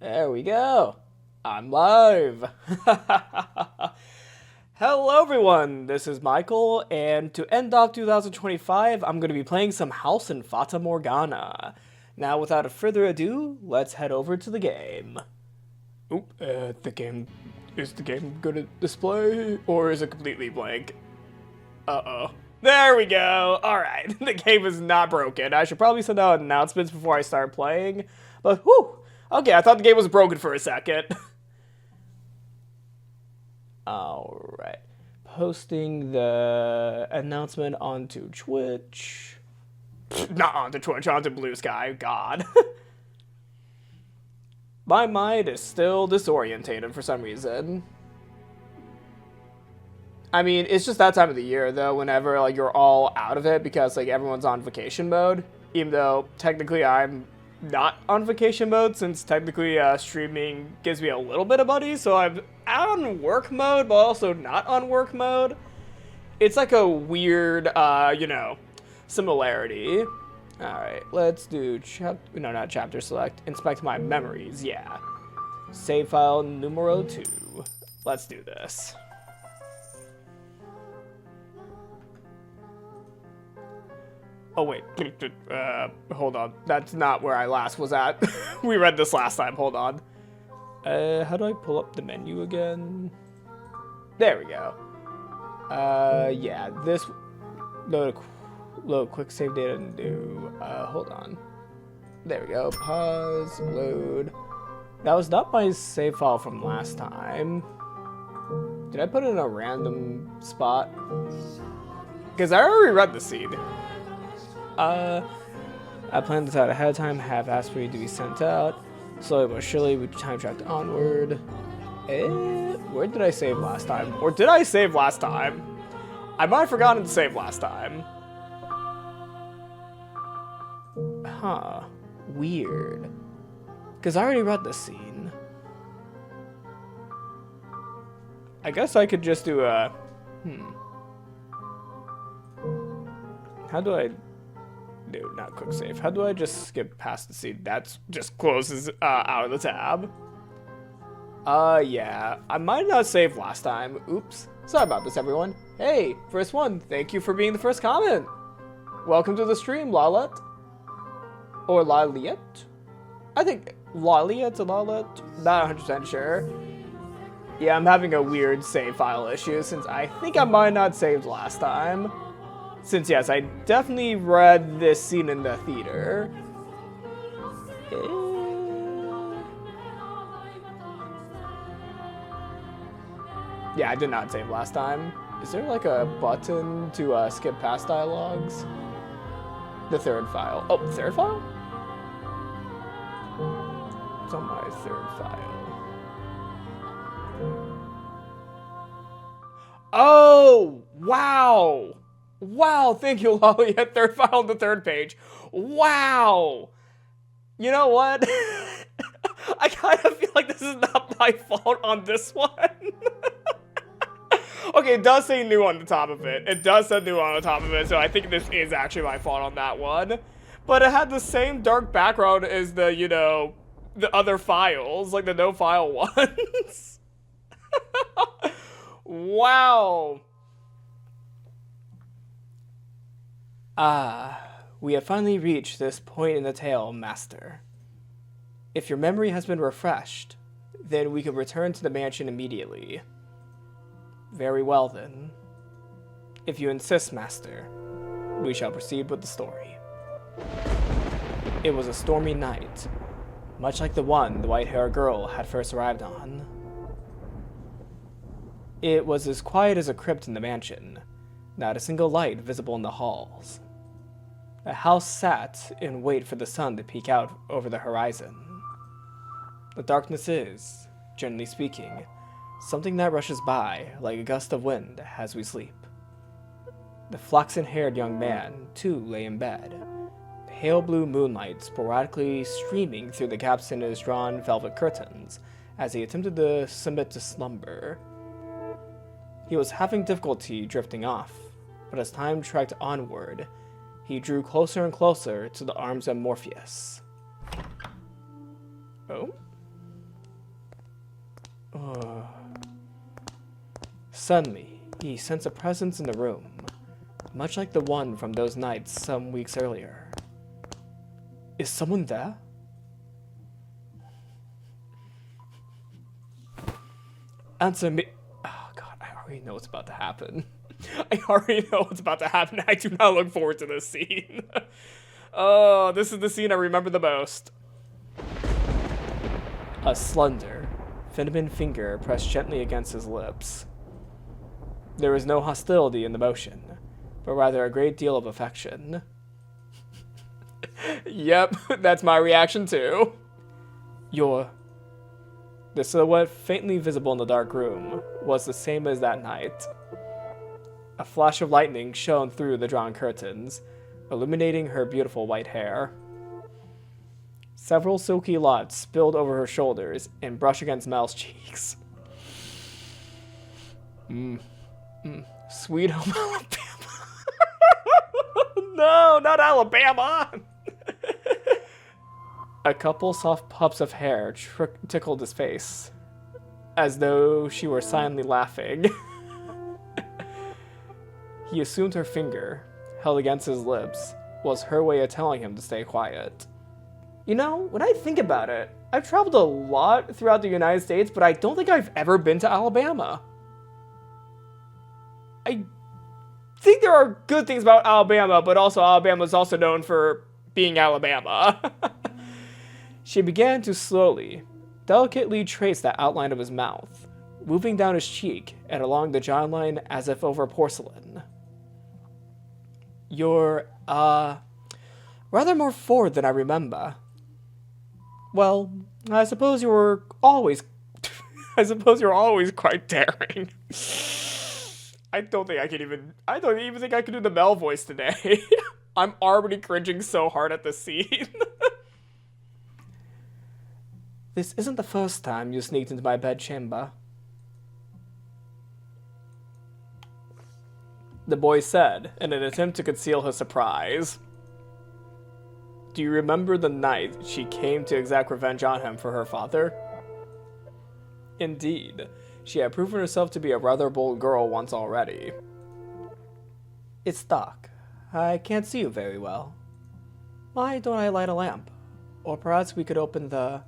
There we go. I'm live. Hello everyone, this is Michael, and to end off 2025, I'm going to be playing some House in Fata Morgana. Now, without further ado, let's head over to the game. Oop, is the game going to display, or is it completely blank? Uh-oh. There we go! Alright, the game is not broken. I should probably send out announcements before I start playing, but whew! Okay, I thought the game was broken for a second. Alright. Posting the announcement onto Twitch. Not onto Twitch, onto Blue Sky. God. My mind is still disorientated for some reason. I mean, it's just that time of the year, though, whenever like you're all out of it because like everyone's on vacation mode. Even though technically I'm not on vacation mode, since technically streaming gives me a little bit of money, so I'm on work mode, but also not on work mode. It's like a weird, similarity. Alright, let's do not chapter select, inspect my memories, yeah. Save file numero 2. Let's do this. Oh wait, hold on. That's not where I last was at. We read this last time, hold on. How do I pull up the menu again? There we go. Yeah, this load quick save data new. Hold on. There we go. Pause, load. That was not my save file from last time. Did I put it in a random spot? Because I already read the scene. I planned this out ahead of time, have asked for you to be sent out. Slowly but surely, we time tracked onward. Where did I save last time? Or did I save last time? I might have forgotten to save last time. Huh. Weird. Because I already read this scene. I guess I could just do a... How do I... No, not quick save. How do I just skip past the scene? That's just closes out of the tab. Yeah. I might not save last time. Oops. Sorry about this, everyone. Hey, first one. Thank you for being the first comment. Welcome to the stream, Lalet. Or Laliet? I think Laliet or Lalet. Not 100% sure. Yeah, I'm having a weird save file issue since I think I might not saved last time. Since, yes, I definitely read this scene in the theater. Yeah, I did not save last time. Is there like a button to skip past dialogues? The third file. Oh, third file? It's on my third file. Oh, wow! Wow, thank you, Lolly, at third file on the third page. Wow! You know what? I kind of feel like this is not my fault on this one. Okay, it does say new on the top of it. It does say new on the top of it, so I think this is actually my fault on that one. But it had the same dark background as the, the other files, like the no file ones. Wow. We have finally reached this point in the tale, Master. If your memory has been refreshed, then we can return to the mansion immediately. Very well, then. If you insist, Master, we shall proceed with the story. It was a stormy night, much like the one the white-haired girl had first arrived on. It was as quiet as a crypt in the mansion, not a single light visible in the halls. The house sat in wait for the sun to peek out over the horizon. The darkness is, generally speaking, something that rushes by like a gust of wind as we sleep. The flaxen-haired young man, too, lay in bed, pale blue moonlight sporadically streaming through the gaps in his drawn velvet curtains as he attempted to submit to slumber. He was having difficulty drifting off, but as time tracked onward, he drew closer and closer to the arms of Morpheus. Oh? Suddenly, he sensed a presence in the room, much like the one from those nights some weeks earlier. Is someone there? Answer me. Oh god, I already know what's about to happen. I already know what's about to happen. I do not look forward to this scene. Oh, this is the scene I remember the most. A slender, feminine finger pressed gently against his lips. There was no hostility in the motion, but rather a great deal of affection. Yep, that's my reaction too. The silhouette faintly visible in the dark room was the same as that night. A flash of lightning shone through the drawn curtains, illuminating her beautiful white hair. Several silky locks spilled over her shoulders and brushed against Mel's cheeks. Sweet home Alabama. No, not Alabama! A couple soft puffs of hair tickled his face, as though she were silently laughing. He assumed her finger, held against his lips, was her way of telling him to stay quiet. You know, when I think about it, I've traveled a lot throughout the United States, but I don't think I've ever been to Alabama. I think there are good things about Alabama, but also Alabama is also known for being Alabama. She began to slowly, delicately trace the outline of his mouth, moving down his cheek and along the jawline as if over porcelain. You're, rather more forward than I remember. Well, I suppose you were always quite daring. I don't even think I can do the Mel voice today. I'm already cringing so hard at this scene. This isn't the first time you sneaked into my bedchamber, the boy said, in an attempt to conceal his surprise. Do you remember the night she came to exact revenge on him for her father? Indeed, she had proven herself to be a rather bold girl once already. It's dark. I can't see you very well. Why don't I light a lamp? Or perhaps we could open the...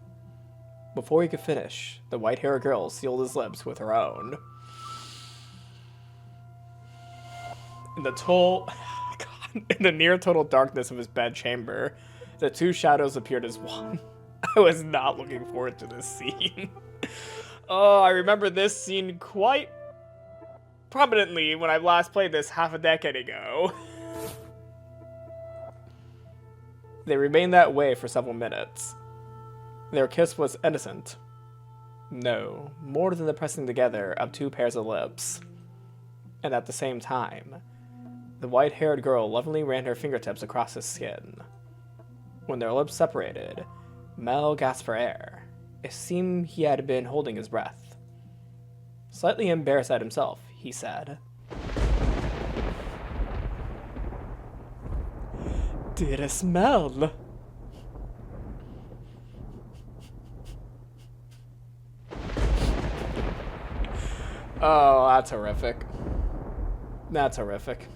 Before he could finish, the white-haired girl sealed his lips with her own. In the near total darkness of his bedchamber, the two shadows appeared as one. I was not looking forward to this scene. Oh, I remember this scene quite prominently when I last played this half a decade ago. They remained that way for several minutes. Their kiss was innocent. No, more than the pressing together of two pairs of lips. And at the same time, the white-haired girl lovingly ran her fingertips across his skin. When their lips separated, Mel gasped for air. It seemed he had been holding his breath. Slightly embarrassed at himself, he said, "Dearest Mel." Oh, that's horrific. That's horrific.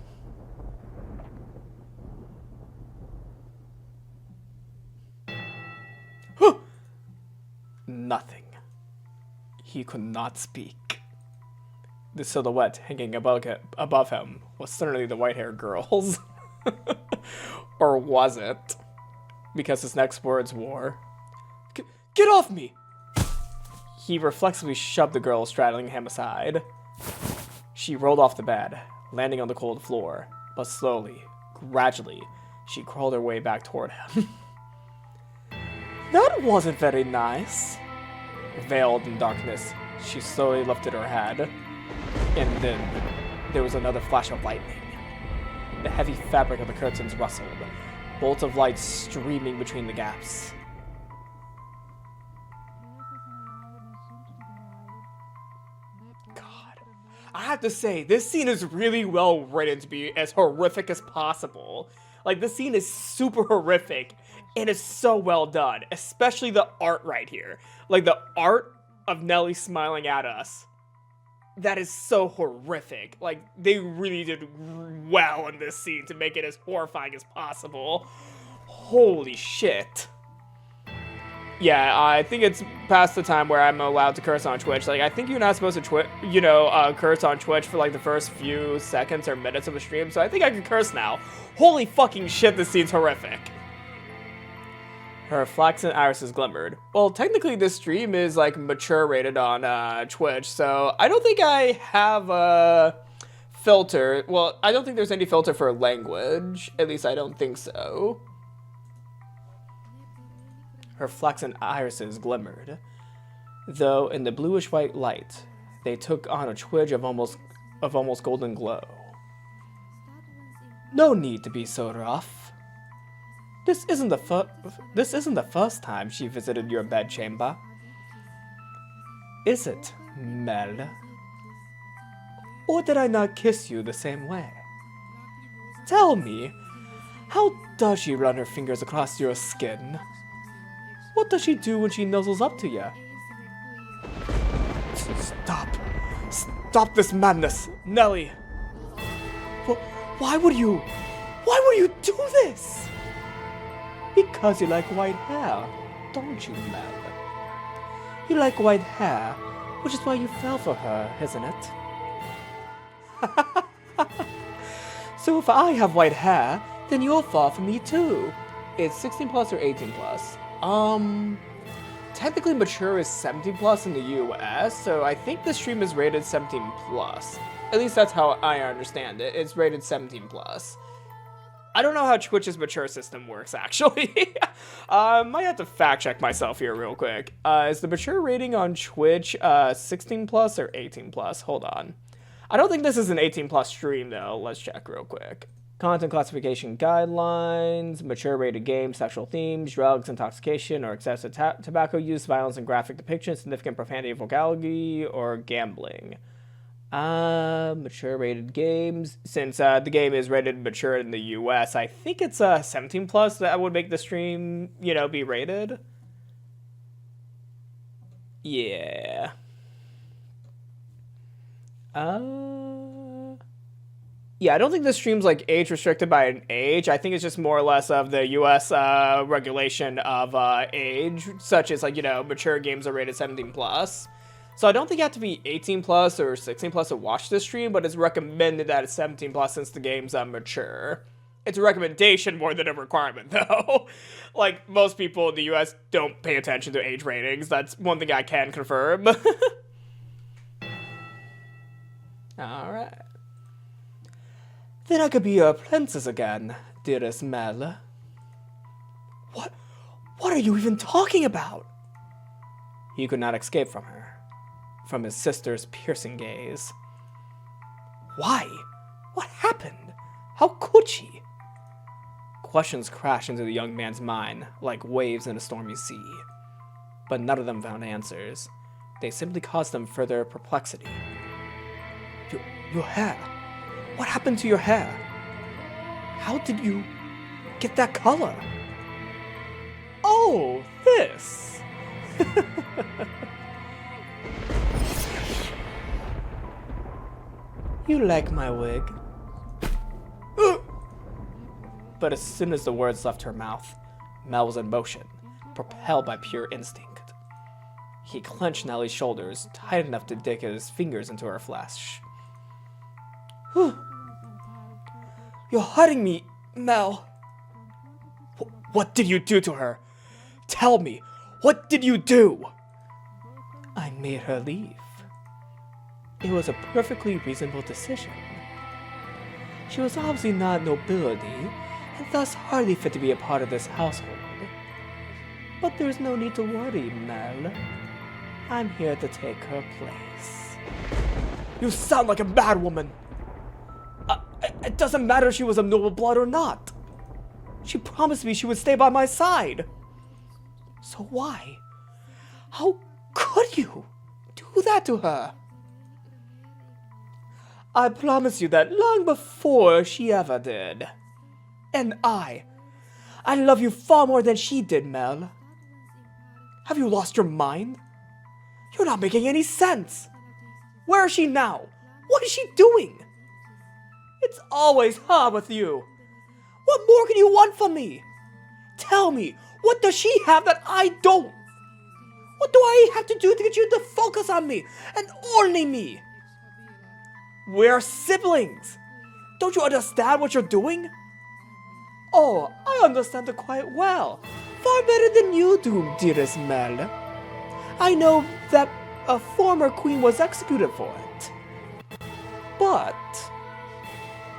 Nothing. He could not speak. The silhouette hanging above him was certainly the white-haired girl's. Or was it? Because his next words were, "Get off me!" He reflexively shoved the girl straddling him aside. She rolled off the bed, landing on the cold floor, but slowly, gradually, she crawled her way back toward him. That wasn't very nice. Veiled in darkness, she slowly lifted her head. And then, there was another flash of lightning. The heavy fabric of the curtains rustled, bolts of light streaming between the gaps. God, I have to say, this scene is really well written to be as horrific as possible. Like, this scene is super horrific, and it's so well done, especially the art right here. Like, the art of Nelly smiling at us. That is so horrific. Like, they really did well in this scene to make it as horrifying as possible. Holy shit. Yeah, I think it's past the time where I'm allowed to curse on Twitch. Like, I think you're not supposed to curse on Twitch for like the first few seconds or minutes of a stream, so I think I can curse now. Holy fucking shit, this scene's horrific. Her flaxen irises glimmered. Well, technically this stream is like mature rated on Twitch, so I don't think I have a filter. Well, I don't think there's any filter for language. At least I don't think so. Her flaxen irises glimmered, though in the bluish-white light, they took on a twinge of almost golden glow. No need to be so rough. This isn't the first time she visited your bedchamber. Is it, Mel? Or did I not kiss you the same way? Tell me, how does she run her fingers across your skin? What does she do when she nuzzles up to you? Stop this madness, Nelly. Why would you do this? Because you like white hair, don't you, Mel? You like white hair, which is why you fell for her, isn't it? So if I have white hair, then you'll fall for me too. It's 16 plus or 18 plus. Technically mature is 17 plus in the US, so I think the stream is rated 17 plus. At least that's how I understand it. It's rated 17 plus. I don't know how Twitch's mature system works, actually. Might have to fact check myself here real quick. Is the mature rating on Twitch 16 plus or 18 plus? Hold on. I don't think this is an 18 plus stream, though. Let's check real quick. Content classification guidelines, mature rated games, sexual themes, drugs, intoxication, or excessive tobacco use, violence and graphic depiction, significant profanity, vulgarity, or gambling. Mature rated games. Since the game is rated mature in the US, I think it's 17 plus that would make the stream, be rated. Yeah. Yeah, I don't think this stream's like age restricted by an age. I think it's just more or less of the US regulation of age, such as like, mature games are rated 17 plus. So I don't think you have to be 18 plus or 16 plus to watch this stream, but it's recommended that it's 17 plus since the game's mature. It's a recommendation more than a requirement, though. Like, most people in the US don't pay attention to age ratings. That's one thing I can confirm. Alright. Then I could be your princess again, dearest Mel. What are you even talking about? He could not escape from her, from his sister's piercing gaze. Why? What happened? How could she? Questions crashed into the young man's mind like waves in a stormy sea. But none of them found answers. They simply caused him further perplexity. Your hair. What happened to your hair? How did you get that color? Oh, this! You like my wig? But as soon as the words left her mouth, Mel was in motion, propelled by pure instinct. He clenched Nellie's shoulders tight enough to dig his fingers into her flesh. You're hurting me, Mel. What did you do to her? Tell me, what did you do? I made her leave. It was a perfectly reasonable decision. She was obviously not nobility, and thus hardly fit to be a part of this household. But there's no need to worry, Mel. I'm here to take her place. You sound like a mad woman. It doesn't matter if she was of noble blood or not. She promised me she would stay by my side. So why? How could you do that to her? I promise you that long before she ever did. And I love you far more than she did, Mel. Have you lost your mind? You're not making any sense. Where is she now? What is she doing? It's always her with you. What more can you want from me? Tell me, what does she have that I don't? What do I have to do to get you to focus on me and only me? We're siblings. Don't you understand what you're doing? Oh, I understand it quite well. Far better than you do, dearest Mel. I know that a former queen was executed for it. But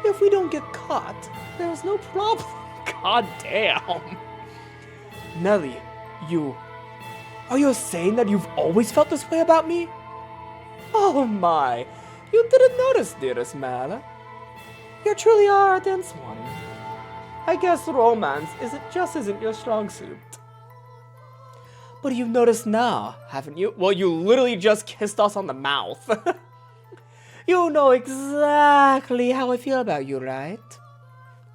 if we don't get caught, there's no problem. God damn. Nelly, are you saying that you've always felt this way about me? Oh my, you didn't notice, dearest Mel. You truly are a dense one. I guess romance isn't your strong suit. But you've noticed now, haven't you? Well, you literally just kissed us on the mouth. You know exactly how I feel about you, right?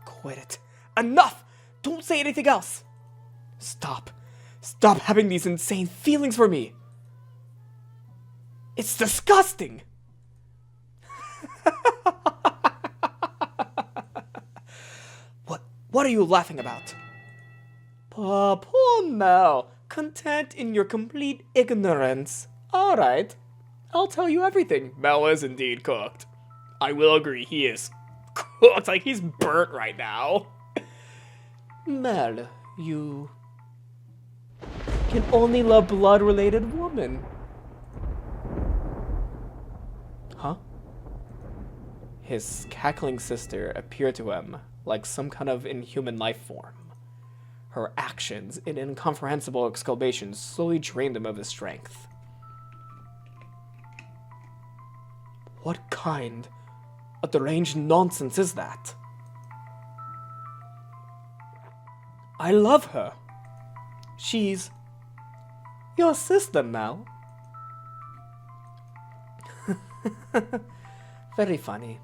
Quit it. Enough! Don't say anything else! Stop. Stop having these insane feelings for me. It's disgusting! What are you laughing about? Poor Mel, content in your complete ignorance. Alright, I'll tell you everything. Mel is indeed cooked. I will agree, he is cooked, like he's burnt right now. Mel, you can only love blood-related women. Huh? His cackling sister appeared to him like some kind of inhuman life form. Her actions and incomprehensible exclamations slowly drained him of his strength. What kind of deranged nonsense is that? I love her. She's your sister, Mel. Very funny.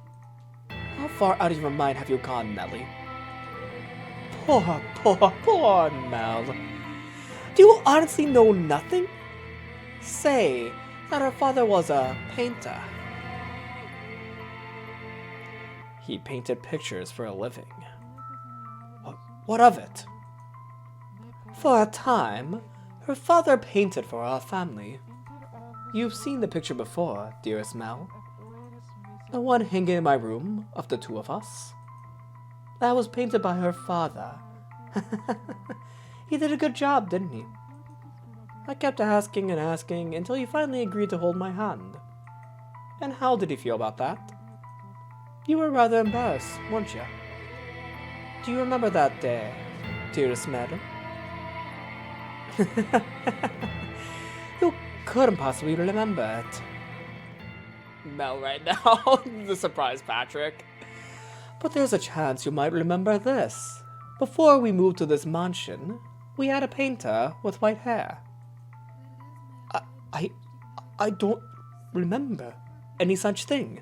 How far out of your mind have you gone, Nelly? Poor Mel. Do you honestly know nothing? Say that her father was a painter. He painted pictures for a living. What of it? For a time, her father painted for our family. You've seen the picture before, dearest Mel. The one hanging in my room, of the two of us. That was painted by her father. He did a good job, didn't he? I kept asking and asking until he finally agreed to hold my hand. And how did he feel about that? You were rather embarrassed, weren't you? Do you remember that day, dearest madam? You couldn't possibly remember it. Mel right now, the surprise Patrick. But there's a chance you might remember this. Before we moved to this mansion, we had a painter with white hair. I don't remember any such thing.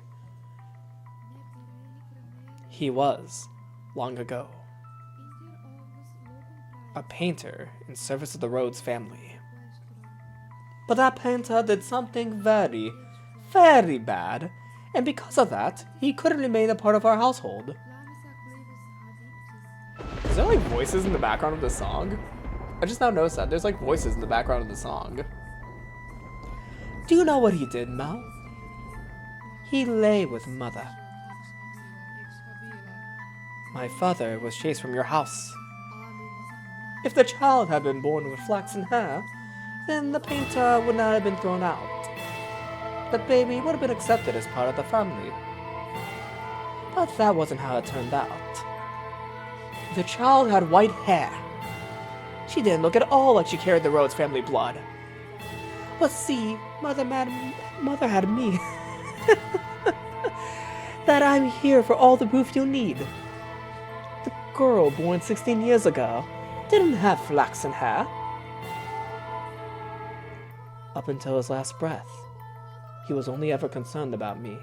He was, long ago, a painter in service of the Rhodes family. But that painter did something very, very bad, and because of that, he couldn't remain a part of our household. Is there like voices in the background of the song? I just now noticed that. There's like voices in the background of the song. Do you know what he did, Mel? He lay with Mother. My father was chased from your house. If the child had been born with flaxen hair, then the painter would not have been thrown out. The baby would have been accepted as part of the family. But that wasn't how it turned out. The child had white hair. She didn't look at all like she carried the Rhodes family blood. But see, Mother had me. That I'm here for all the proof you need. The girl born 16 years ago didn't have flaxen hair. Up until his last breath, he was only ever concerned about me.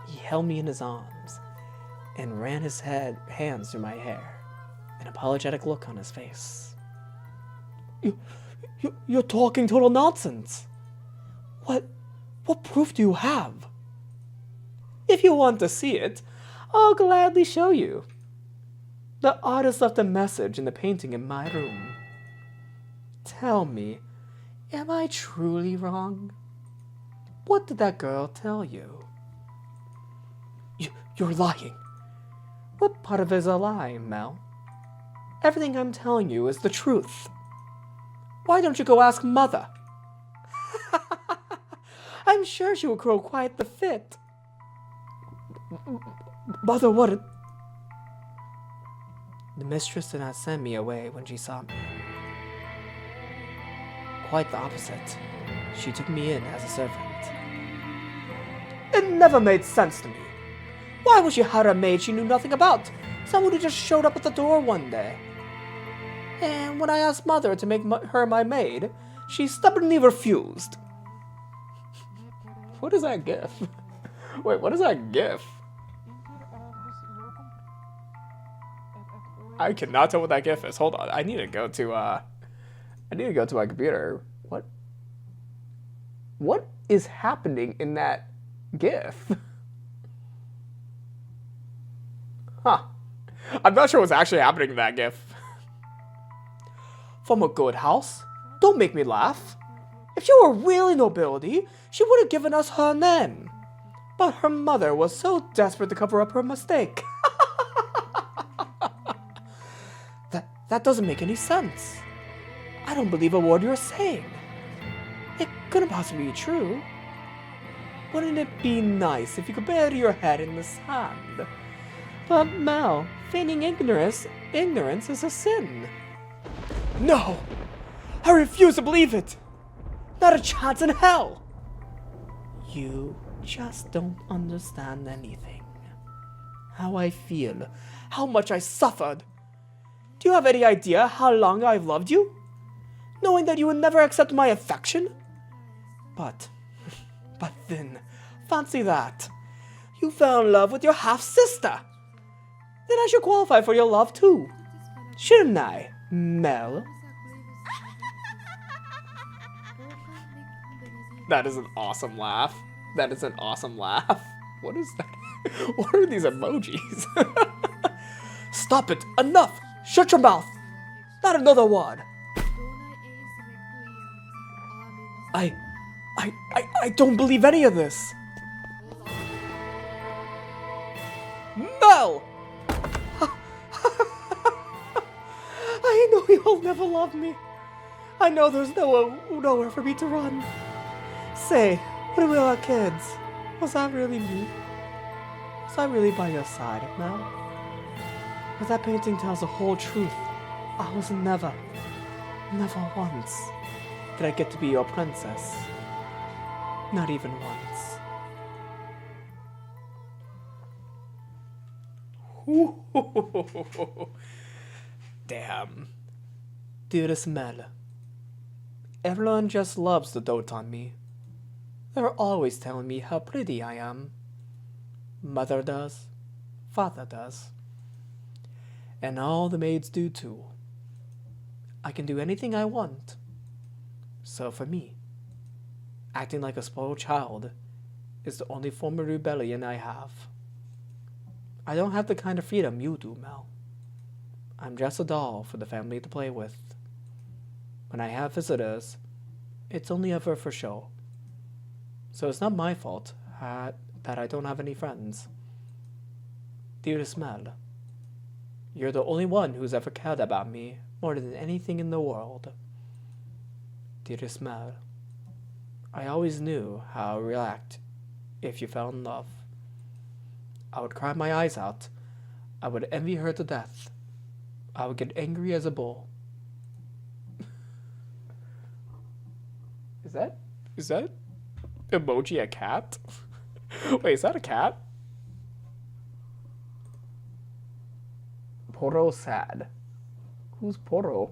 He held me in his arms and ran his hands through my hair, an apologetic look on his face. You're talking total nonsense. What proof do you have? If you want to see it, I'll gladly show you. The artist left a message in the painting in my room. Tell me, am I truly wrong? What did that girl tell you? You're lying. What part of it is a lie, Mel? Everything I'm telling you is the truth. Why don't you go ask Mother? I'm sure she will grow quite the fit. Mother, what? The mistress did not send me away when she saw me. Quite the opposite. She took me in as a servant. It never made sense to me. Why would she hire a maid she knew nothing about? Someone who just showed up at the door one day. And when I asked Mother to make her my maid, she stubbornly refused. What is that gif? Wait, what is that gif? I cannot tell what that gif is. Hold on. I need to go to my computer. What is happening in that gif? Huh. I'm not sure what's actually happening in that gif. From a good house? Don't make me laugh. If she were really nobility, she would have given us her name. But her mother was so desperate to cover up her mistake. That doesn't make any sense. I don't believe a word you're saying. It couldn't possibly be true. Wouldn't it be nice if you could bury your head in the sand? But Mel, feigning ignorance is a sin. No! I refuse to believe it! Not a chance in hell! You just don't understand anything. How I feel, how much I suffered. Do you have any idea how long I've loved you? Knowing that you would never accept my affection? But then, fancy that. You fell in love with your half-sister. Then I should qualify for your love too. Shouldn't I, Mel? That is an awesome laugh. That is an awesome laugh. What is that? What are these emojis? Stop it! Enough! Shut your mouth! Not another word! I don't believe any of this! Mel! I know you'll never love me. I know there's nowhere for me to run. Say, when we were kids, was that really me? Was I really by your side, Mel? But that painting tells the whole truth. I was never once did I get to be your princess. Not even once. Damn. Dearest Mel, everyone just loves to dote on me. They're always telling me how pretty I am. Mother does. Father does. And all the maids do too. I can do anything I want. So for me, acting like a spoiled child is the only form of rebellion I have. I don't have the kind of freedom you do, Mel. I'm just a doll for the family to play with. When I have visitors, it's only ever for show. So it's not my fault that I don't have any friends. Dearest Mel, you're the only one who's ever cared about me more than anything in the world. Dearest Mel, I always knew how I would react if you fell in love. I would cry my eyes out. I would envy her to death. I would get angry as a bull. Is that emoji a cat? Wait, is that a cat? Poro sad. Who's Poro?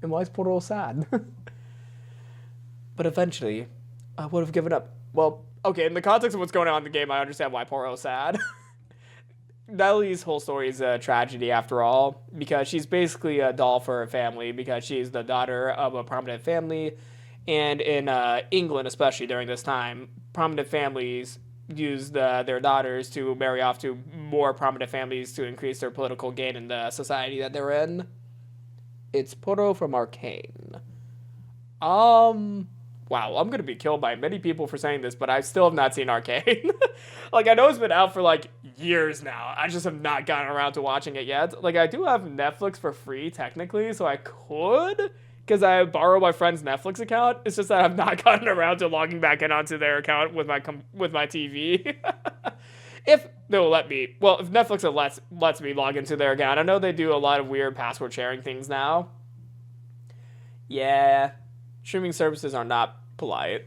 And why is Poro sad? But eventually, I would have given up. Well, okay, in the context of what's going on in the game, I understand why Poro's sad. Nellie's whole story is a tragedy after all, because she's basically a doll for her family, because she's the daughter of a prominent family, and in England, especially during this time, prominent families used their daughters to marry off to more prominent families to increase their political gain in the society that they're in. It's Porto from Arcane. Wow, I'm gonna be killed by many people for saying this, but I still have not seen Arcane. Like, I know it's been out for, like, years now. I just have not gotten around to watching it yet. Like, I do have Netflix for free, technically, so I could, because I borrow my friend's Netflix account. It's just that I've not gotten around to logging back in onto their account with my TV. If they'll let me, well, if Netflix lets me log into their account. I know they do a lot of weird password sharing things now. Yeah, streaming services are not polite.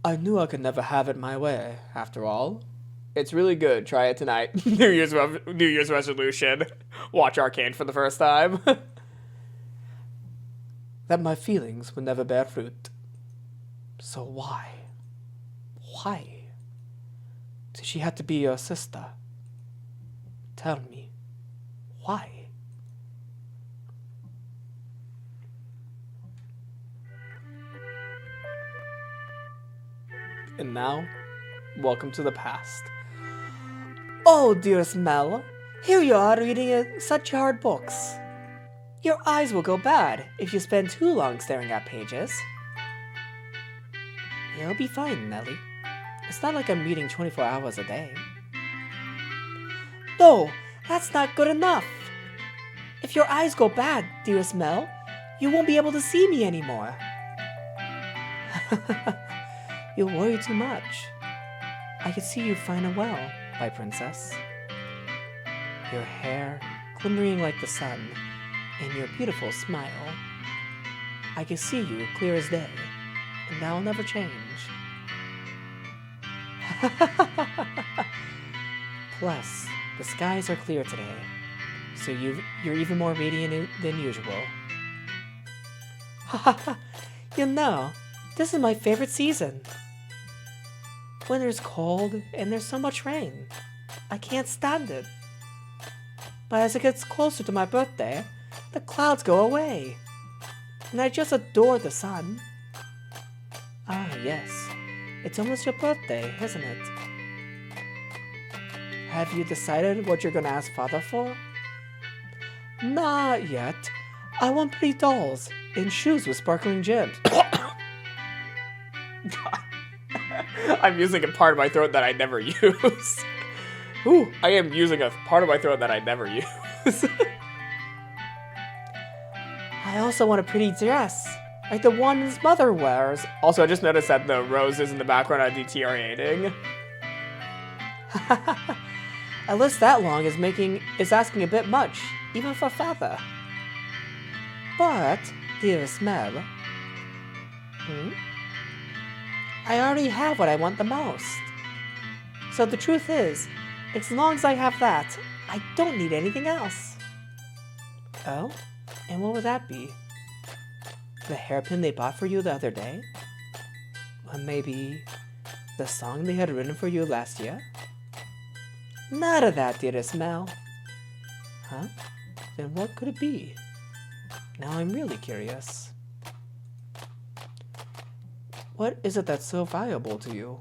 I knew I could never have it my way, after all. It's really good. Try it tonight. New Year's resolution. Watch Arcane for the first time. That my feelings would never bear fruit. So why? Why? Did she have to be your sister? Tell me. Why? And now, welcome to the past. Oh, dearest Mel, here you are reading such hard books. Your eyes will go bad if you spend too long staring at pages. You'll be fine, Nellie. It's not like I'm reading 24 hours a day. No, that's not good enough. If your eyes go bad, dearest Mel, you won't be able to see me anymore. You worry too much. I can see you fine and well, my princess. Your hair glimmering like the sun, and your beautiful smile. I can see you clear as day, and that'll never change. Plus, the skies are clear today, so you're even more radiant than usual. You know, this is my favorite season. Winter's cold, and there's so much rain. I can't stand it. But as it gets closer to my birthday, the clouds go away. And I just adore the sun. Ah, yes. It's almost your birthday, isn't it? Have you decided what you're gonna ask Father for? Not yet. I want pretty dolls and shoes with sparkling gems. I'm using a part of my throat that I never use. Ooh, I am using a part of my throat that I never use. I also want a pretty dress, like the one his mother wears. Also, I just noticed that the roses in the background are deteriorating. A list that long is asking a bit much, even for Father. But, dearest Mel, I already have what I want the most. So the truth is, as long as I have that, I don't need anything else. Oh? And what would that be? The hairpin they bought for you the other day? Or maybe the song they had written for you last year? None of that, dearest Mel. Huh? Then what could it be? Now I'm really curious. What is it that's so valuable to you?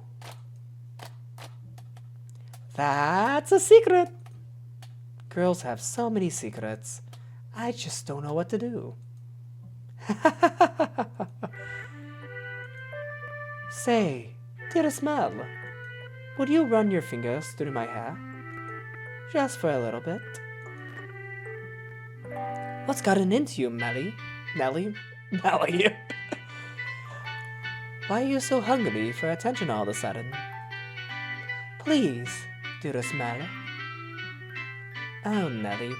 That's a secret! Girls have so many secrets. I just don't know what to do. Say, dearest Mel, would you run your fingers through my hair? Just for a little bit. What's gotten into you, Melly? Nelly? Melly? Why are you so hungry for attention all of a sudden? Please, dearest Mel. Oh, Nelly,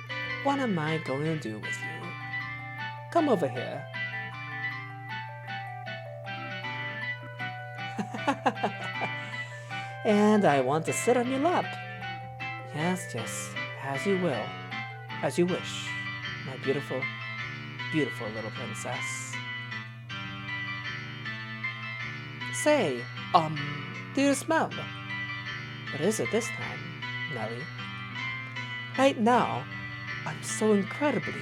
what am I going to do with you? Come over here. And I want to sit on your lap. Yes, yes, as you will, as you wish, my beautiful, beautiful little princess. Say, dearest Mel, what is it this time, Nelly? Right now, I'm so incredibly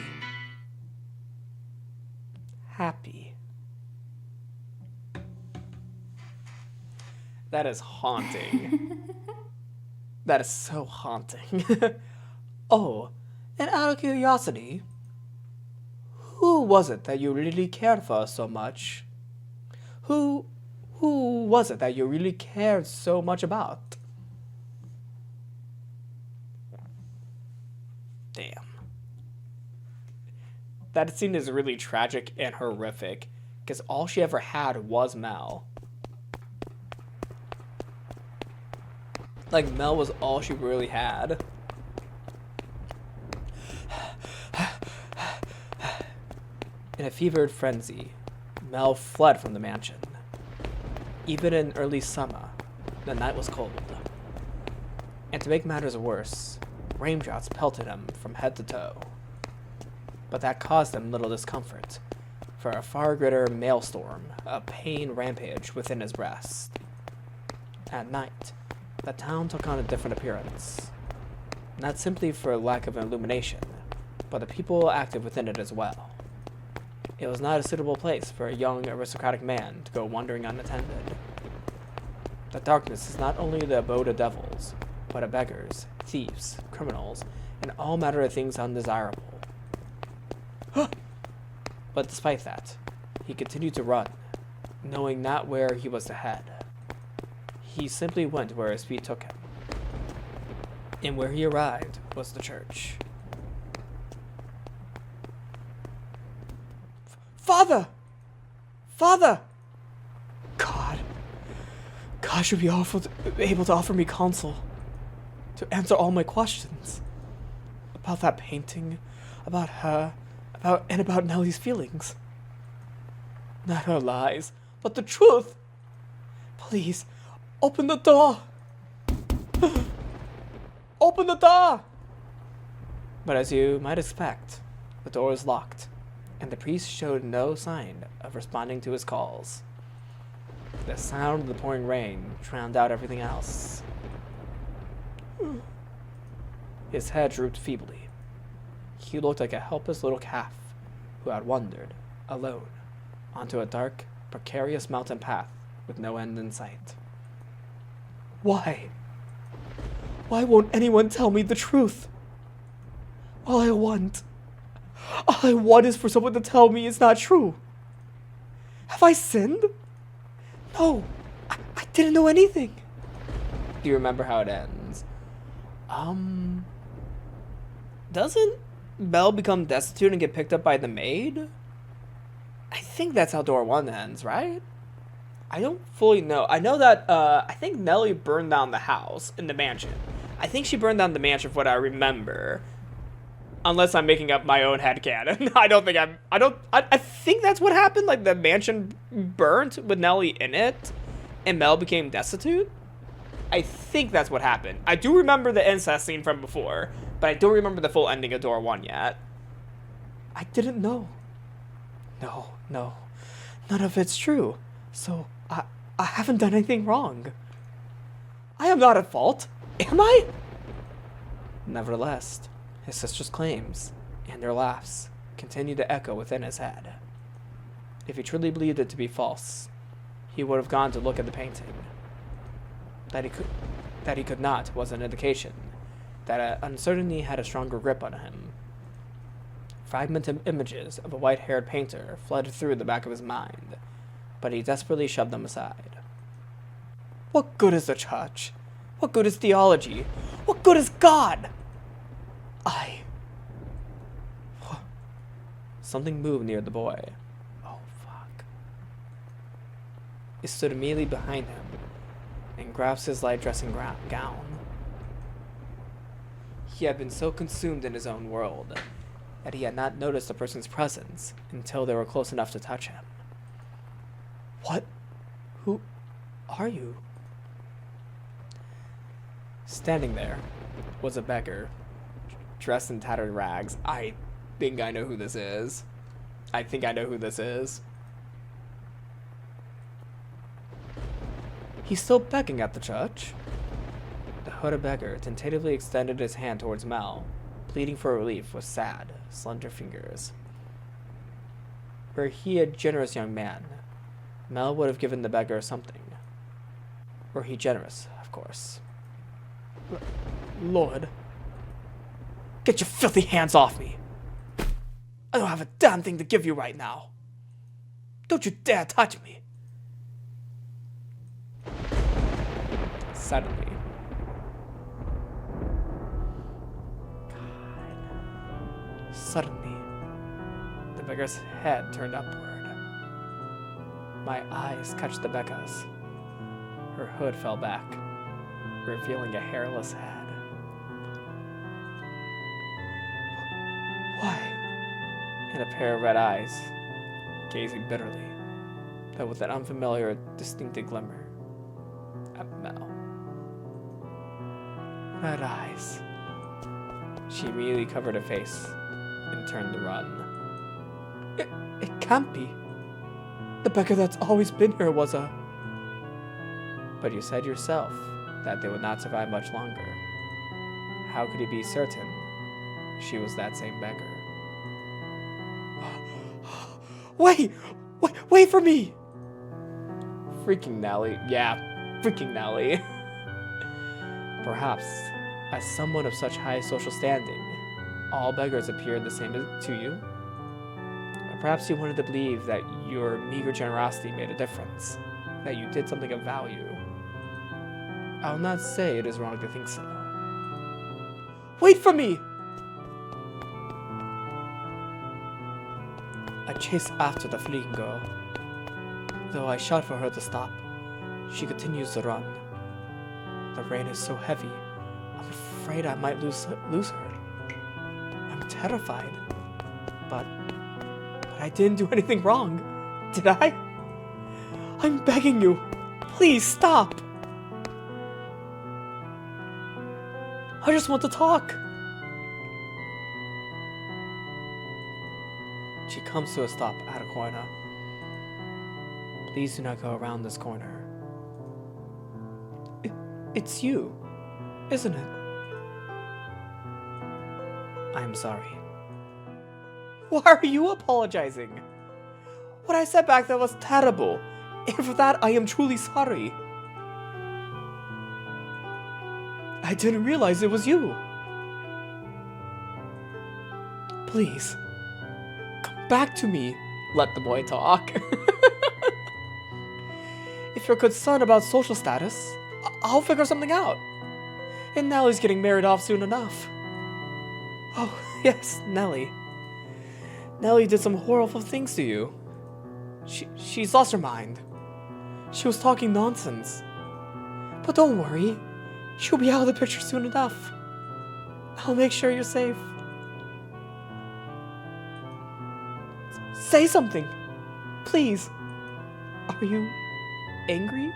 happy. That is haunting. That is so haunting. Oh, and out of curiosity, who was it that you really cared for so much? Who was it that you really cared so much about? Damn. That scene is really tragic and horrific, because all she ever had was Mel. Like, Mel was all she really had. In a fevered frenzy, Mel fled from the mansion. Even in early summer, the night was cold. And to make matters worse, raindrops pelted him from head to toe. But that caused him little discomfort, for a far greater maelstrom of pain rampaged within his breast. At night, the town took on a different appearance. Not simply for lack of illumination, but the people active within it as well. It was not a suitable place for a young aristocratic man to go wandering unattended. The darkness is not only the abode of devils, but of beggars, thieves, criminals, and all manner of things undesirable. But despite that, he continued to run, knowing not where he was to head. He simply went where his feet took him. And where he arrived was the church. Father! Father! God should be able to offer me counsel, to answer all my questions. About that painting, about her, about Nellie's feelings. Not her lies, but the truth. Please, open the door. Open the door! But as you might expect, the door is locked, and the priest showed no sign of responding to his calls. The sound of the pouring rain drowned out everything else. His head drooped feebly. He looked like a helpless little calf who had wandered, alone, onto a dark, precarious mountain path with no end in sight. Why? Why won't anyone tell me the truth? All I want is for someone to tell me it's not true. Have I sinned? No, I didn't know anything. Do you remember how it ends? Doesn't Belle become destitute and get picked up by the maid? I think that's how door 1 ends, right? I don't fully know. I know that, I think Nellie burned down the house in the mansion. I think she burned down the mansion, from what I remember. Unless I'm making up my own headcanon. I think that's what happened. Like, the mansion burnt with Nellie in it, and Mel became destitute. I think that's what happened. I do remember the incest scene from before, but I don't remember the full ending of door 1 yet. I didn't know. No. None of it's true. So, I haven't done anything wrong. I am not at fault. Am I? Nevertheless, his sister's claims and their laughs continued to echo within his head. If he truly believed it to be false, he would have gone to look at the painting. That he could not was an indication that uncertainty had a stronger grip on him. Fragmented images of a white-haired painter flooded through the back of his mind, but he desperately shoved them aside. What good is the church? What good is theology? What good is God? Something moved near the boy. Oh, fuck. It stood immediately behind him and grasped his light dressing gown. He had been so consumed in his own world that he had not noticed the person's presence until they were close enough to touch him. What? Who are you? Standing there was a beggar, dressed in tattered rags. I think I know who this is. He's still begging at the church. The hooded beggar tentatively extended his hand towards Mel, pleading for relief with sad, slender fingers. Were he a generous young man, Mel would have given the beggar something. Were he generous, of course. Lord. Get your filthy hands off me! I don't have a damn thing to give you right now. Don't you dare touch me! Suddenly. Suddenly, the beggar's head turned upward. My eyes catch the beggar's. Her hood fell back, revealing a hairless head. Why? And a pair of red eyes, gazing bitterly, though with an unfamiliar, distinctive glimmer, at Mel. Red eyes. She immediately covered her face and turned to run. It can't be. The beggar that's always been here was a... But you said yourself that they would not survive much longer. How could he be certain she was that same beggar? Wait for me! Freaking Nelly. Yeah, freaking Nelly. Perhaps, as someone of such high social standing, all beggars appeared the same to you? Or perhaps you wanted to believe that your meager generosity made a difference, that you did something of value. I'll not say it is wrong to think so. Wait for me! I chased after the fleeing girl. Though I shout for her to stop, she continues to run. The rain is so heavy, I'm afraid I might lose her. I'm terrified. But I didn't do anything wrong, did I? I'm begging you, please stop! I just want to talk. She comes to a stop at a corner. Please do not go around this corner. It's you, isn't it? I'm sorry. Why are you apologizing? What I said back then was terrible, and for that I am truly sorry. I didn't realize it was you. Please, come back to me. Let the boy talk. If you're concerned about social status, I'll figure something out. And Nellie's getting married off soon enough. Oh, yes, Nellie. Nellie did some horrible things to you. She's lost her mind. She was talking nonsense. But don't worry. She'll be out of the picture soon enough. I'll make sure you're safe. Say something. Please. Are you angry?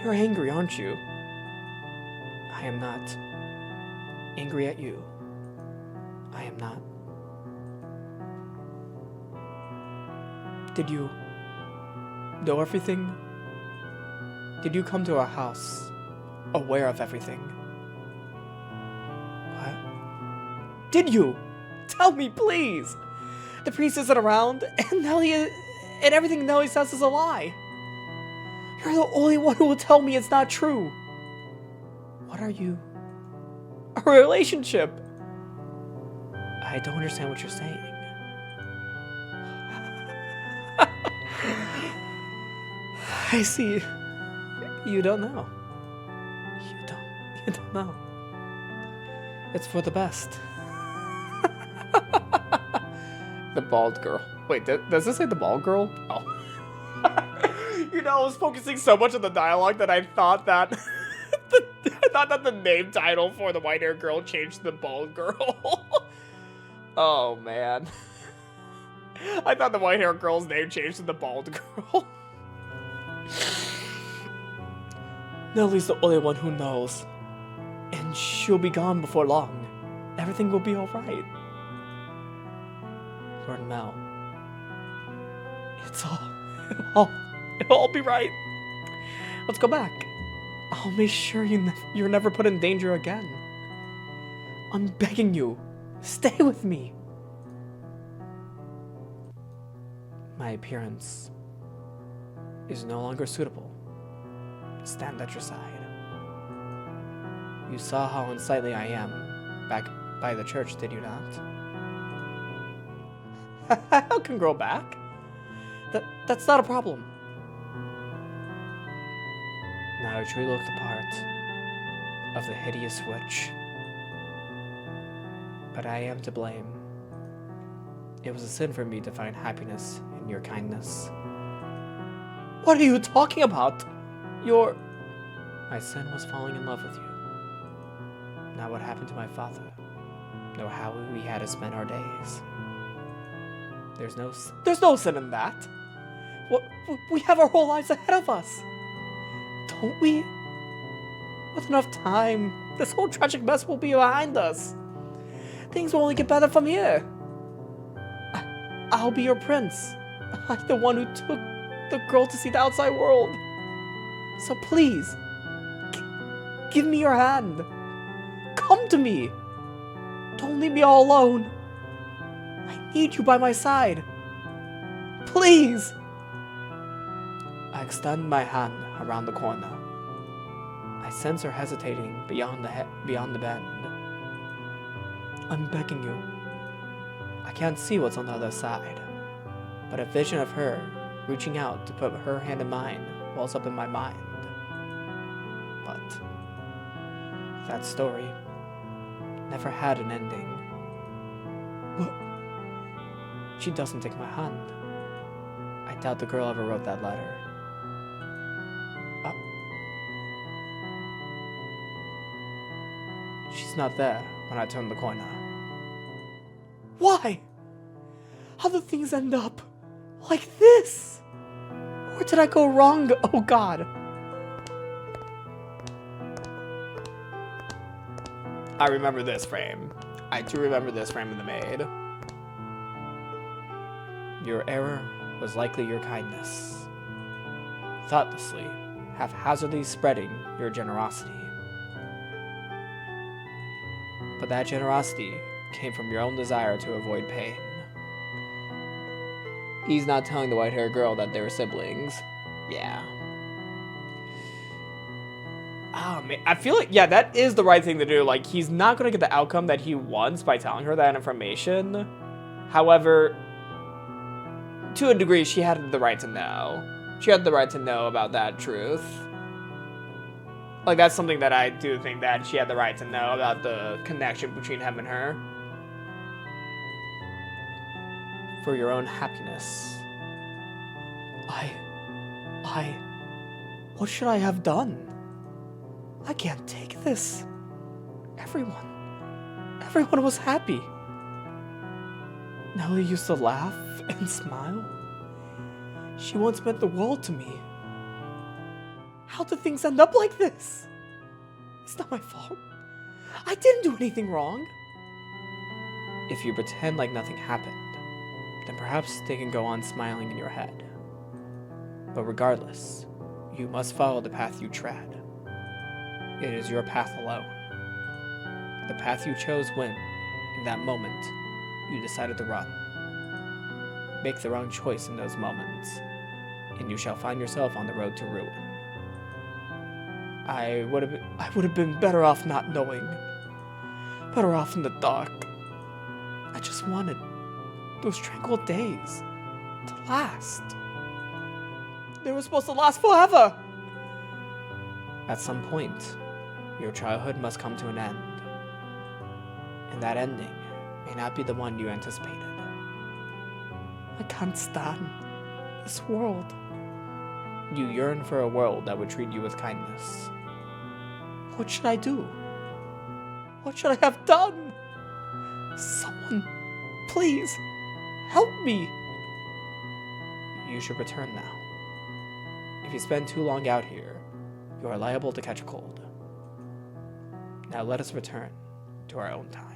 You're angry, aren't you? I am not. Angry at you. I am not. Did you know everything? Did you come to our house aware of everything? What? Did you? Tell me, please! The priest isn't around, and everything Nellie says is a lie. You're the only one who will tell me it's not true. What are you? A relationship? I don't understand what you're saying. I see. You don't know. You don't know. It's for the best. The bald girl. Wait, does this say the bald girl? Oh. I was focusing so much on the dialogue that I thought that the name title for the white-haired girl changed to the bald girl. Oh, man. I thought the white-haired girl's name changed to the bald girl. Nellie's the only one who knows. And she'll be gone before long. Everything will be alright. Lord Mel. It'll all be right. Let's go back. I'll make sure you're never put in danger again. I'm begging you. Stay with me. My appearance is no longer suitable. Stand at your side. You saw how unsightly I am back by the church, did you not? I can grow back. That's not a problem. Now I truly look the part of the hideous witch. But I am to blame. It was a sin for me to find happiness in your kindness. What are you talking about? My sin was falling in love with you. Not what happened to my father, nor how we had to spend our days. There's no sin in that. We have our whole lives ahead of us. Don't we? With enough time, this whole tragic mess will be behind us. Things will only get better from here. I'll be your prince. I'm the one who took the girl to see the outside world. So please, give me your hand. Come to me. Don't leave me all alone. I need you by my side. Please. I extend my hand around the corner. I sense her hesitating beyond the bend. I'm begging you. I can't see what's on the other side, but a vision of her reaching out to put her hand in mine wells up in my mind. But that story never had an ending. What? She doesn't take my hand. I doubt the girl ever wrote that letter. She's not there when I turn the corner. Why? How did things end up like this? Where did I go wrong? Oh God. I remember this frame. I do remember this frame in the maid. Your error was likely your kindness. Thoughtlessly, haphazardly spreading your generosity. But that generosity came from your own desire to avoid pain. He's not telling the white-haired girl that they were siblings. Yeah. Oh, man. I feel like, yeah, that is the right thing to do. Like, he's not going to get the outcome that he wants by telling her that information. However, to a degree, she had the right to know. She had the right to know about that truth. Like, that's something that I do think that she had the right to know about the connection between him and her. For your own happiness. What should I have done? I can't take this. Everyone was happy. Nellie used to laugh and smile. She once meant the world to me. How did things end up like this? It's not my fault. I didn't do anything wrong. If you pretend like nothing happened, then perhaps they can go on smiling in your head. But regardless, you must follow the path you tread. It is your path alone. The path you chose when, in that moment, you decided to run. Make the wrong choice in those moments, and you shall find yourself on the road to ruin. I would have been better off not knowing. Better off in the dark. I just wanted those tranquil days to last. They were supposed to last forever. At some point, your childhood must come to an end. And that ending may not be the one you anticipated. I can't stand this world. You yearn for a world that would treat you with kindness. What should I do? What should I have done? Someone, please, help me. You should return now. If you spend too long out here, you are liable to catch a cold. Now let us return to our own time.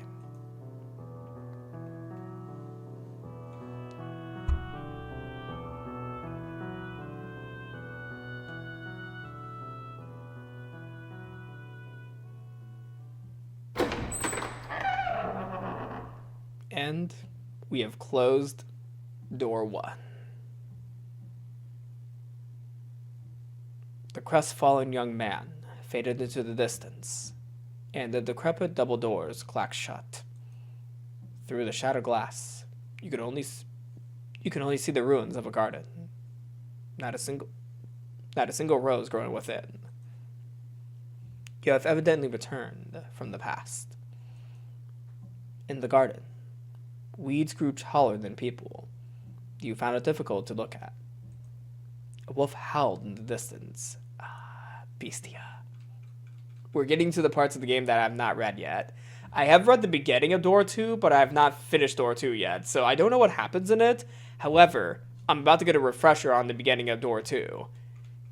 And we have closed door 1. The crestfallen young man faded into the distance, and the decrepit double doors clacked shut. Through the shattered glass, you could only see the ruins of a garden. Not a single rose growing within. You have evidently returned from the past. In the garden, weeds grew taller than people. You found it difficult to look at. A wolf howled in the distance. Bestia. We're getting to the parts of the game that I have not read yet. I have read the beginning of Door 2, but I have not finished Door 2 yet, so I don't know what happens in it. However, I'm about to get a refresher on the beginning of Door 2.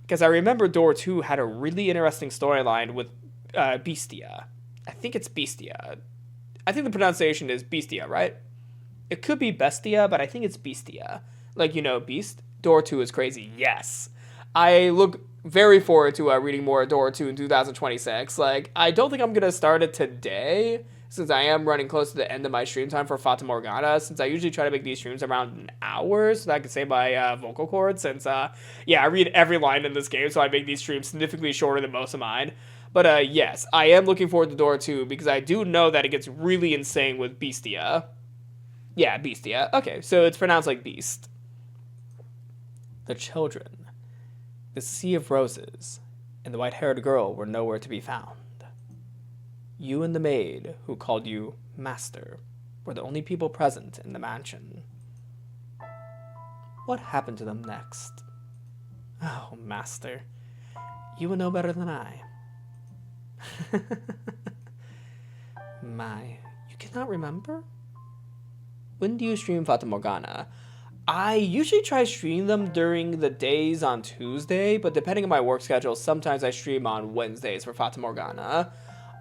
Because I remember Door 2 had a really interesting storyline with Bestia. I think it's Bestia. I think the pronunciation is Bestia, right? It could be Bestia, but I think it's Bestia. Like, you know, Beast. Door 2 is crazy. Yes. I look very forward to reading more of Door 2 in 2026. Like, I don't think I'm going to start it today, since I am running close to the end of my stream time for Fata Morgana, since I usually try to make these streams around an hour so that I can save my vocal cords, since, yeah, I read every line in this game, so I make these streams significantly shorter than most of mine. But, yes, I am looking forward to Door 2, because I do know that it gets really insane with Bestia. Yeah, Bestia. Okay, so it's pronounced like Beast. The children, the sea of roses, and the white-haired girl were nowhere to be found. You and the maid, who called you Master, were the only people present in the mansion. What happened to them next? Oh, Master, you would know better than I. My, you cannot remember? When do you stream Fata Morgana? I usually try streaming them during the days on Tuesday, but depending on my work schedule, sometimes I stream on Wednesdays for Fata Morgana.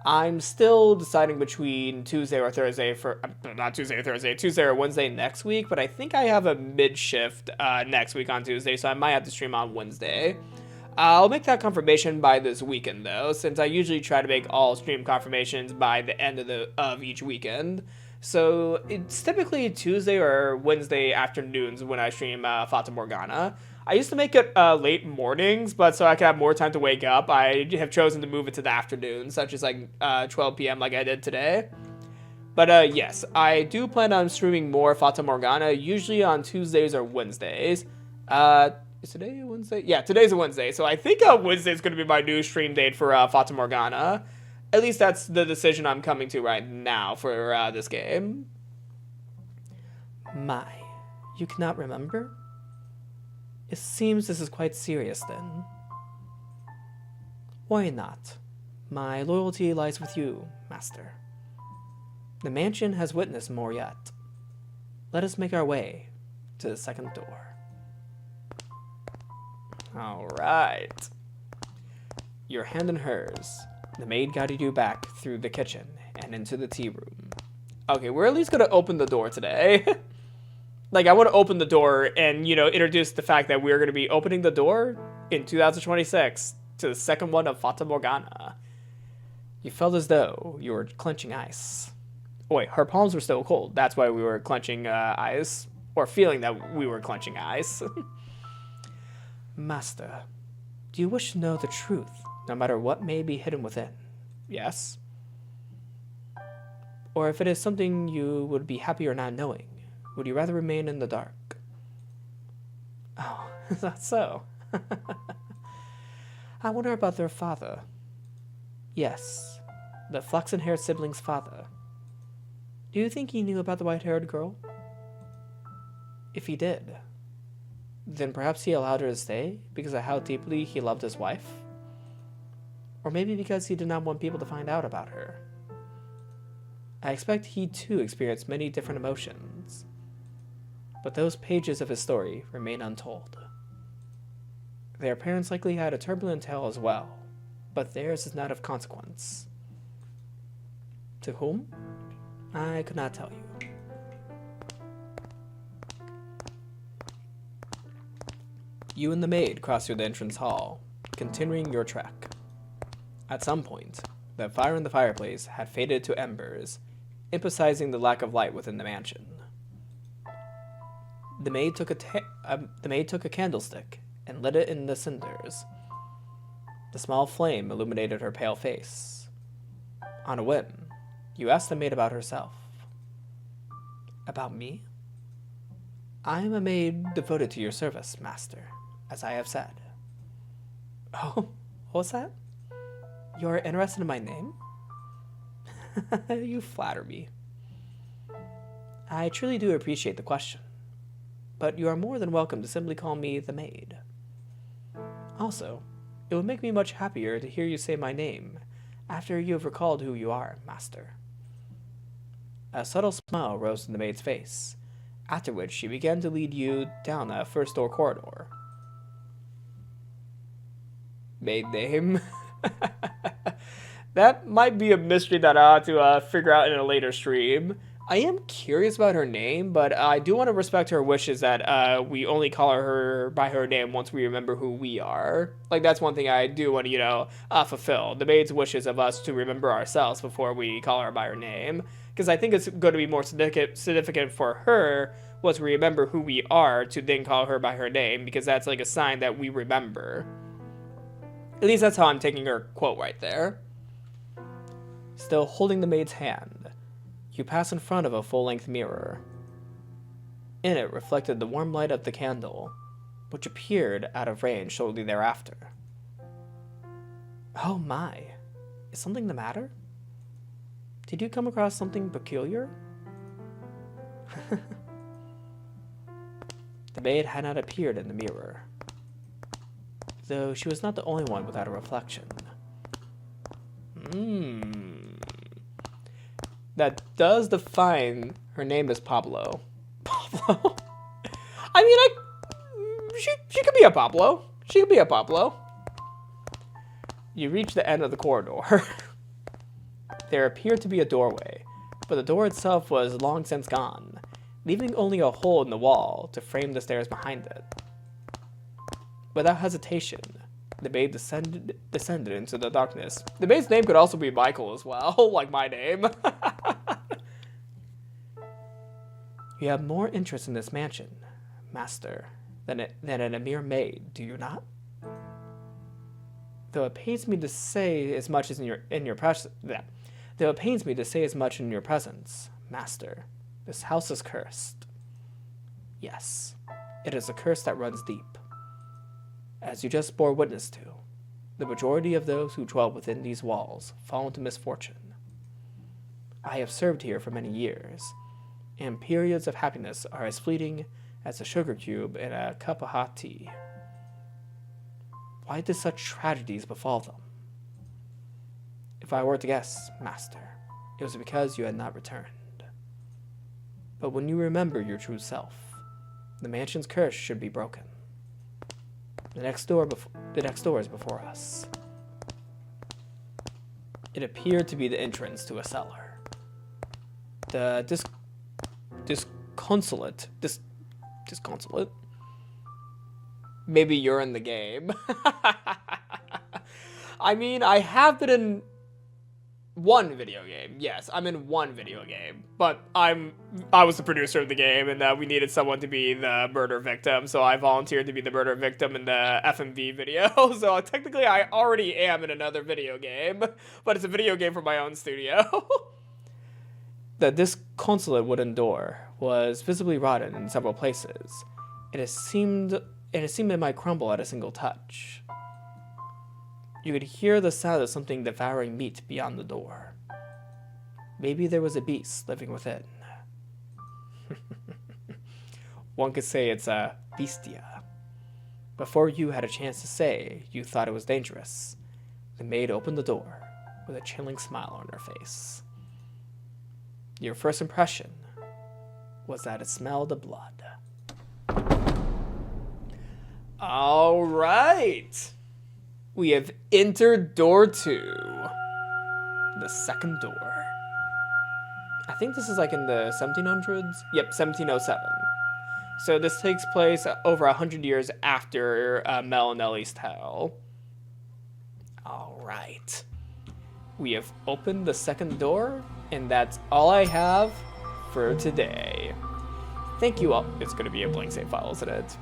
I'm still deciding between Tuesday or Thursday for, not Tuesday or Thursday, Tuesday or Wednesday next week, but I think I have a mid-shift next week on Tuesday, so I might have to stream on Wednesday. I'll make that confirmation by this weekend, though, since I usually try to make all stream confirmations by the end of each weekend. So it's typically Tuesday or Wednesday afternoons when I stream Fata Morgana. I used to make it late mornings, but so I could have more time to wake up, I have chosen to move it to the afternoon, such as like 12 p.m. like I did today. But yes, I do plan on streaming more Fata Morgana, usually on Tuesdays or Wednesdays. Is today a Wednesday? Yeah, today's a Wednesday, so I think Wednesday is going to be my new stream date for Fata Morgana. At least that's the decision I'm coming to right now for this game. My, you cannot remember? It seems this is quite serious then. Why not? My loyalty lies with you, Master. The mansion has witnessed more yet. Let us make our way to the second door. Alright. Your hand in hers. The maid guided you back through the kitchen and into the tea room. Okay, we're at least gonna open the door today. Like, I want to open the door and, you know, introduce the fact that we're gonna be opening the door in 2026 to the second one of Fata Morgana. You felt as though you were clenching ice. Oh, wait, her palms were still cold. That's why we were clenching ice. Or feeling that we were clenching ice. Master, do you wish to know the truth, no matter what may be hidden within? Yes. Or if it is something you would be happier not knowing, would you rather remain in the dark? Oh, is that so? I wonder about their father. Yes, the flaxen-haired sibling's father. Do you think he knew about the white-haired girl? If he did, then perhaps he allowed her to stay because of how deeply he loved his wife? Or maybe because he did not want people to find out about her. I expect he too experienced many different emotions, but those pages of his story remain untold. Their parents likely had a turbulent tale as well, but theirs is not of consequence. To whom? I could not tell you. You and the maid cross through the entrance hall, continuing your trek. At some point, the fire in the fireplace had faded to embers, emphasizing the lack of light within the mansion. The maid took a candlestick and lit it in the cinders. The small flame illuminated her pale face. On a whim, you asked the maid about herself. About me? I am a maid devoted to your service, master, as I have said. Oh, what's that? You are interested in my name? You flatter me. I truly do appreciate the question, but you are more than welcome to simply call me the maid. Also, it would make me much happier to hear you say my name after you have recalled who you are, master. A subtle smile rose in the maid's face, after which she began to lead you down that first door corridor. Maid name? That might be a mystery that I ought to figure out in a later stream. I am curious about her name, but I do want to respect her wishes that we only call her by her name once we remember who we are. Like, that's one thing I do want to, fulfill. The maid's wishes of us to remember ourselves before we call her by her name. Because I think it's going to be more significant for her once we remember who we are to then call her by her name, because that's like a sign that we remember. At least that's how I'm taking her quote right there. Still holding the maid's hand, you pass in front of a full-length mirror. In it reflected the warm light of the candle, which appeared out of range shortly thereafter. Oh my, is something the matter? Did you come across something peculiar? The maid had not appeared in the mirror, though she was not the only one without a reflection. That does define her name as Pablo. Pablo? I mean, she could be a Pablo. She could be a Pablo. You reach the end of the corridor. There appeared to be a doorway, but the door itself was long since gone, leaving only a hole in the wall to frame the stairs behind it. Without hesitation, the maid descended into the darkness. The maid's name could also be Michael as well, like my name. You have more interest in this mansion, master, than in a mere maid, do you not? Though it pains me to say as much as in your presence, master, this house is cursed. Yes, it is a curse that runs deep. As you just bore witness to, the majority of those who dwell within these walls fall into misfortune. I have served here for many years, and periods of happiness are as fleeting as a sugar cube in a cup of hot tea. Why did such tragedies befall them? If I were to guess, master, it was because you had not returned. But when you remember your true self, the mansion's curse should be broken. The next door is before us. It appeared to be the entrance to a cellar. The disconsolate. Maybe you're in the game. I mean, I have been in one video game. Yes, I'm in one video game, but I was the producer of the game, and we needed someone to be the murder victim, so I volunteered to be the murder victim in the FMV video. So technically, I already am in another video game, but it's a video game from my own studio. The disconsolate wooden door was visibly rotten in several places. It seemed it might crumble at a single touch. You could hear the sound of something devouring meat beyond the door. Maybe there was a beast living within. One could say it's a bestia. Before you had a chance to say you thought it was dangerous, the maid opened the door with a chilling smile on her face. Your first impression was that it smelled of blood. All right. We have entered door 2. The second door. I think this is like in the 1700s? Yep, 1707. So this takes place over 100 years after Mel and Ellie's tale. All right. we have opened the second door, and that's all I have for today. Thank you all. It's going to be a blank save file, isn't it?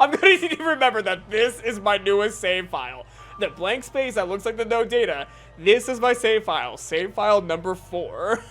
I'm going to need to remember that this is my newest save file. The blank space that looks like the no data, this is my save file number 4.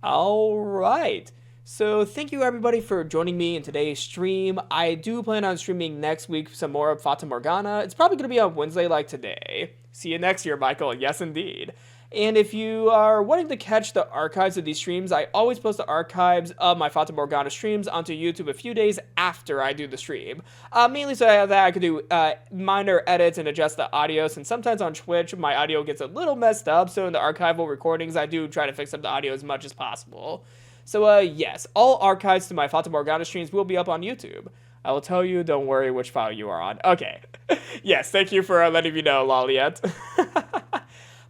All right. So thank you everybody for joining me in today's stream. I do plan on streaming next week some more of Fata Morgana. It's probably going to be on Wednesday like today. See you next year, Michael. Yes, indeed. And if you are wanting to catch the archives of these streams, I always post the archives of my Fata Morgana streams onto YouTube a few days after I do the stream. Mainly so that I can do minor edits and adjust the audio, since sometimes on Twitch my audio gets a little messed up, so in the archival recordings I do try to fix up the audio as much as possible. So yes, all archives to my Fata Morgana streams will be up on YouTube. I will tell you, don't worry which file you are on. Okay. Yes, thank you for letting me know, Loliet.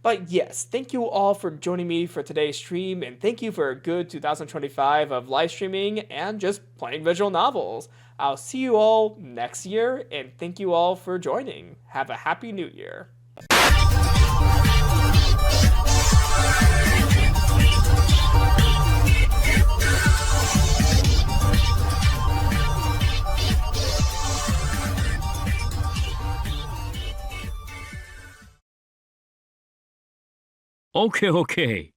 But yes, thank you all for joining me for today's stream, and thank you for a good 2025 of live streaming and just playing visual novels. I'll see you all next year, and thank you all for joining. Have a happy new year. Okay, okay.